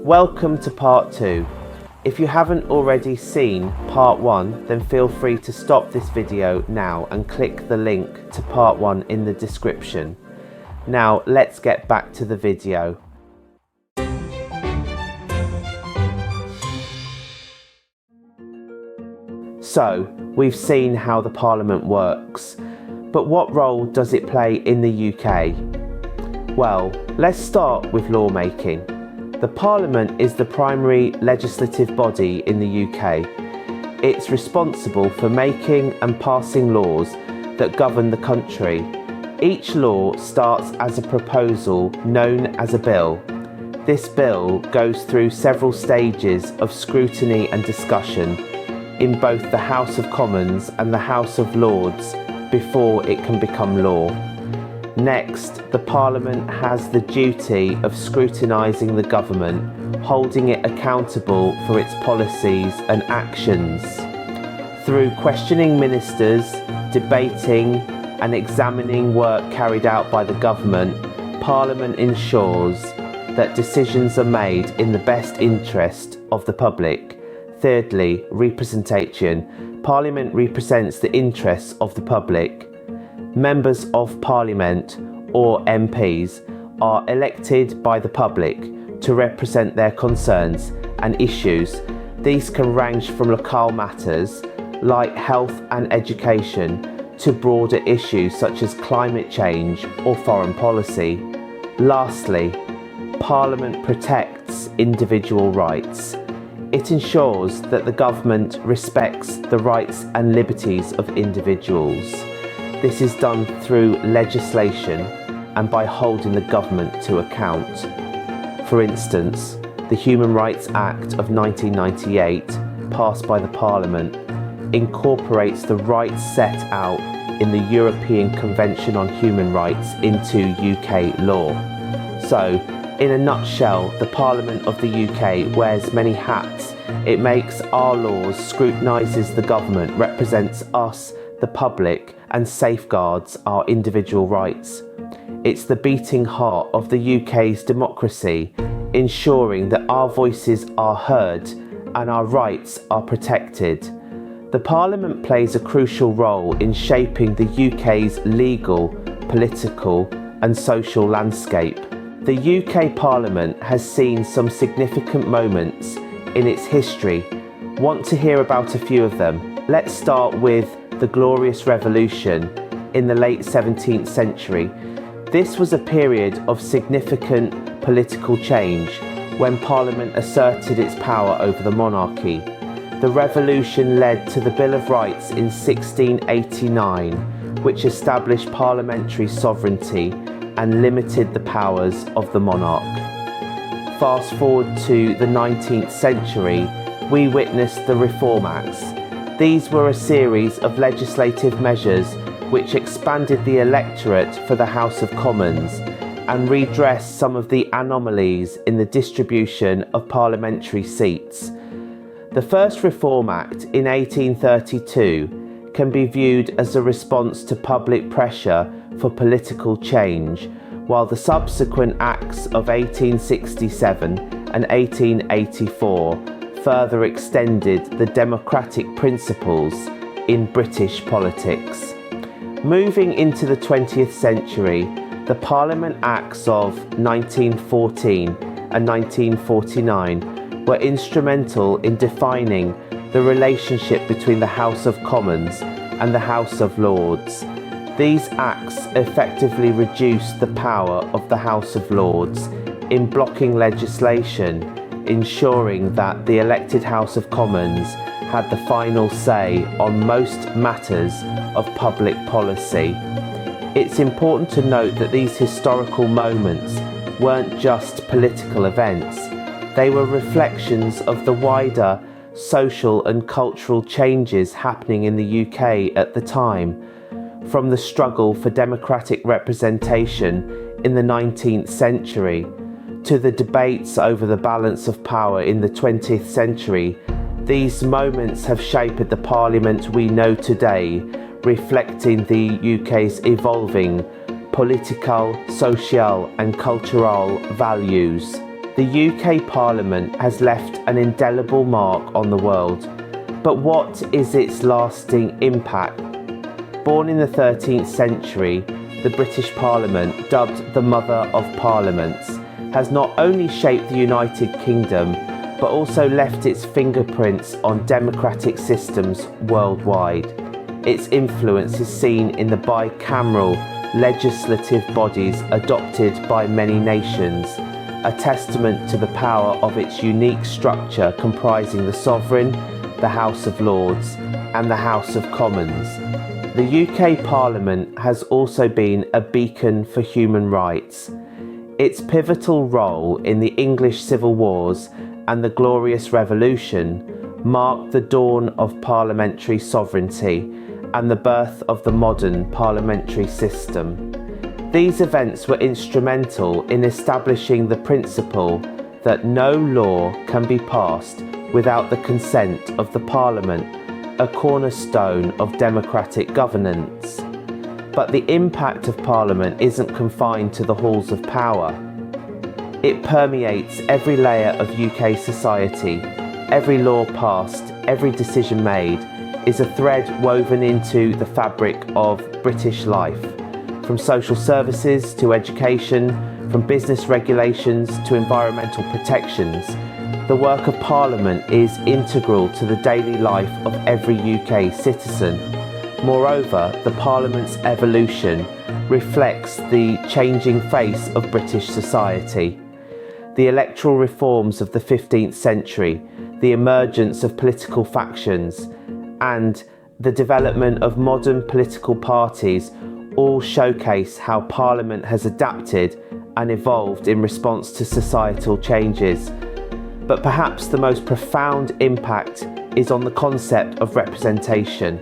Welcome to part 2. If you haven't already seen part 1, then feel free to stop this video now and click the link to part 1 in the description. Now let's get back to the video. So, we've seen how the Parliament works, but what role does it play in the UK? Well, let's start with lawmaking. The Parliament is the primary legislative body in the UK. It's responsible for making and passing laws that govern the country. Each law starts as a proposal known as a bill. This bill goes through several stages of scrutiny and discussion in both the House of Commons and the House of Lords before it can become law. Next, the Parliament has the duty of scrutinising the government, holding it accountable for its policies and actions. Through questioning ministers, debating and examining work carried out by the government, Parliament ensures that decisions are made in the best interest of the public. Thirdly, representation. Parliament represents the interests of the public. Members of Parliament, or MPs, are elected by the public to represent their concerns and issues. These can range from local matters like health and education to broader issues such as climate change or foreign policy. Lastly, Parliament protects individual rights. It ensures that the government respects the rights and liberties of individuals. This is done through legislation and by holding the government to account. For instance, the Human Rights Act of 1998, passed by the Parliament, incorporates the rights set out in the European Convention on Human Rights into UK law. So, in a nutshell, the Parliament of the UK wears many hats. It makes our laws, scrutinises the government, represents us, the public, and safeguards our individual rights. It's the beating heart of the UK's democracy, ensuring that our voices are heard and our rights are protected. The Parliament plays a crucial role in shaping the UK's legal, political, and social landscape. The UK Parliament has seen some significant moments in its history. Want to hear about a few of them? Let's start with the Glorious Revolution in the late 17th century. This was a period of significant political change when Parliament asserted its power over the monarchy. The revolution led to the Bill of Rights in 1689, which established parliamentary sovereignty and limited the powers of the monarch. Fast forward to the 19th century, we witnessed the Reform Acts. These were a series of legislative measures which expanded the electorate for the House of Commons and redressed some of the anomalies in the distribution of parliamentary seats. The first Reform Act in 1832 can be viewed as a response to public pressure for political change, while the subsequent acts of 1867 and 1884 further extended the democratic principles in British politics. Moving into the 20th century, the Parliament Acts of 1914 and 1949 were instrumental in defining the relationship between the House of Commons and the House of Lords. These acts effectively reduced the power of the House of Lords in blocking legislation, ensuring that the elected House of Commons had the final say on most matters of public policy. It's important to note that these historical moments weren't just political events. They were reflections of the wider social and cultural changes happening in the UK at the time, from the struggle for democratic representation in the 19th century to the debates over the balance of power in the 20th century. These moments have shaped the Parliament we know today, reflecting the UK's evolving political, social and cultural values. The UK Parliament has left an indelible mark on the world. But what is its lasting impact? Born in the 13th century, the British Parliament, dubbed the Mother of Parliaments, has not only shaped the United Kingdom, but also left its fingerprints on democratic systems worldwide. Its influence is seen in the bicameral legislative bodies adopted by many nations, a testament to the power of its unique structure comprising the Sovereign, the House of Lords, and the House of Commons. The UK Parliament has also been a beacon for human rights. Its pivotal role in the English Civil Wars and the Glorious Revolution marked the dawn of parliamentary sovereignty and the birth of the modern parliamentary system. These events were instrumental in establishing the principle that no law can be passed without the consent of the Parliament, a cornerstone of democratic governance. But the impact of Parliament isn't confined to the halls of power. It permeates every layer of UK society. Every law passed, every decision made, is a thread woven into the fabric of British life. From social services to education, from business regulations to environmental protections, the work of Parliament is integral to the daily life of every UK citizen. Moreover, the Parliament's evolution reflects the changing face of British society. The electoral reforms of the 15th century, the emergence of political factions, and the development of modern political parties all showcase how Parliament has adapted and evolved in response to societal changes. But perhaps the most profound impact is on the concept of representation.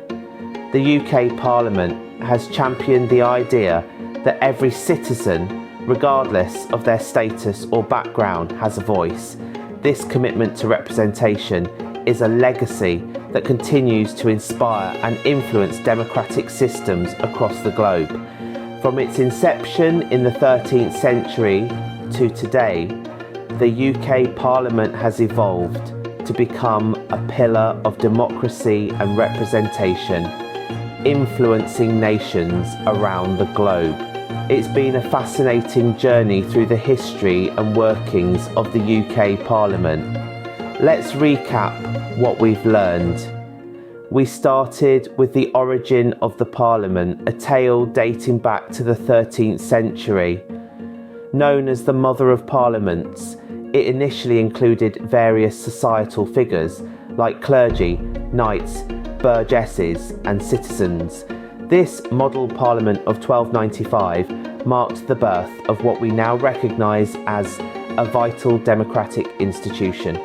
The UK Parliament has championed the idea that every citizen, regardless of their status or background, has a voice. This commitment to representation is a legacy that continues to inspire and influence democratic systems across the globe. From its inception in the 13th century to today, the UK Parliament has evolved to become a pillar of democracy and representation, influencing nations around the globe. It's been a fascinating journey through the history and workings of the UK Parliament. Let's recap what we've learned. We started with the origin of the Parliament, a tale dating back to the 13th century. Known as the Mother of Parliaments, it initially included various societal figures like clergy, knights, burgesses and citizens. This model Parliament of 1295 marked the birth of what we now recognise as a vital democratic institution.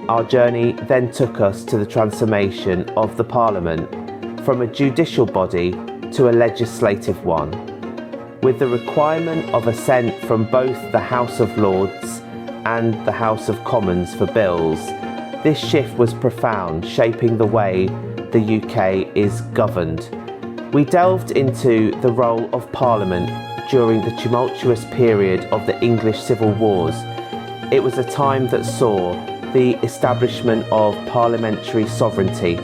Our journey then took us to the transformation of the Parliament from a judicial body to a legislative one. With the requirement of assent from both the House of Lords and the House of Commons for bills, this shift was profound, shaping the way the UK is governed. We delved into the role of Parliament during the tumultuous period of the English Civil Wars. It was a time that saw the establishment of parliamentary sovereignty,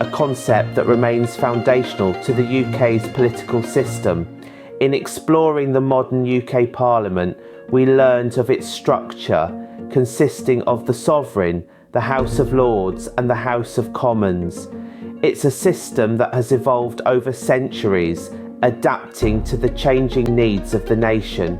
a concept that remains foundational to the UK's political system. In exploring the modern UK Parliament, we learned of its structure, consisting of the Sovereign, the House of Lords and the House of Commons. It's a system that has evolved over centuries, adapting to the changing needs of the nation.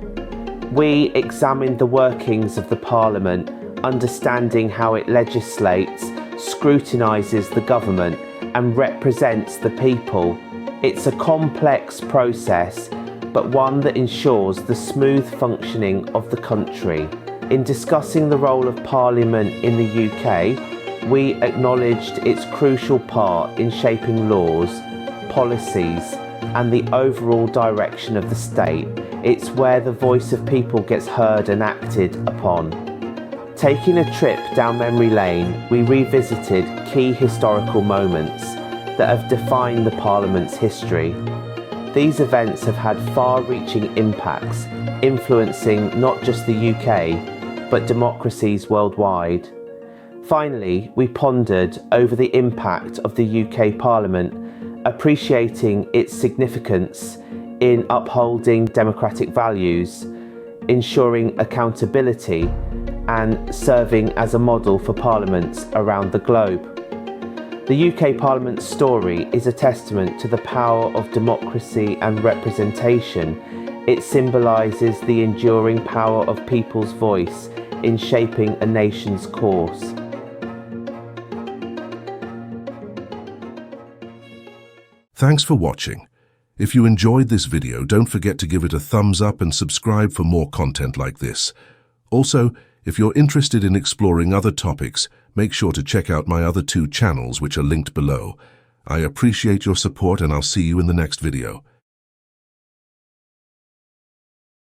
We examined the workings of the Parliament, understanding how it legislates, scrutinises the government and represents the people. It's a complex process, but one that ensures the smooth functioning of the country. In discussing the role of Parliament in the UK, we acknowledged its crucial part in shaping laws, policies, and the overall direction of the state. It's where the voice of people gets heard and acted upon. Taking a trip down memory lane, we revisited key historical moments that have defined the Parliament's history. These events have had far-reaching impacts, influencing not just the UK, but democracies worldwide. Finally, we pondered over the impact of the UK Parliament, appreciating its significance in upholding democratic values, ensuring accountability, and serving as a model for parliaments around the globe. The UK Parliament's story is a testament to the power of democracy and representation. It symbolises the enduring power of people's voice in shaping a nation's course. Thanks for watching. If you enjoyed this video, don't forget to give it a thumbs up and subscribe for more content like this. Also, if you're interested in exploring other topics, make sure to check out my other 2 channels which are linked below. I appreciate your support and I'll see you in the next video.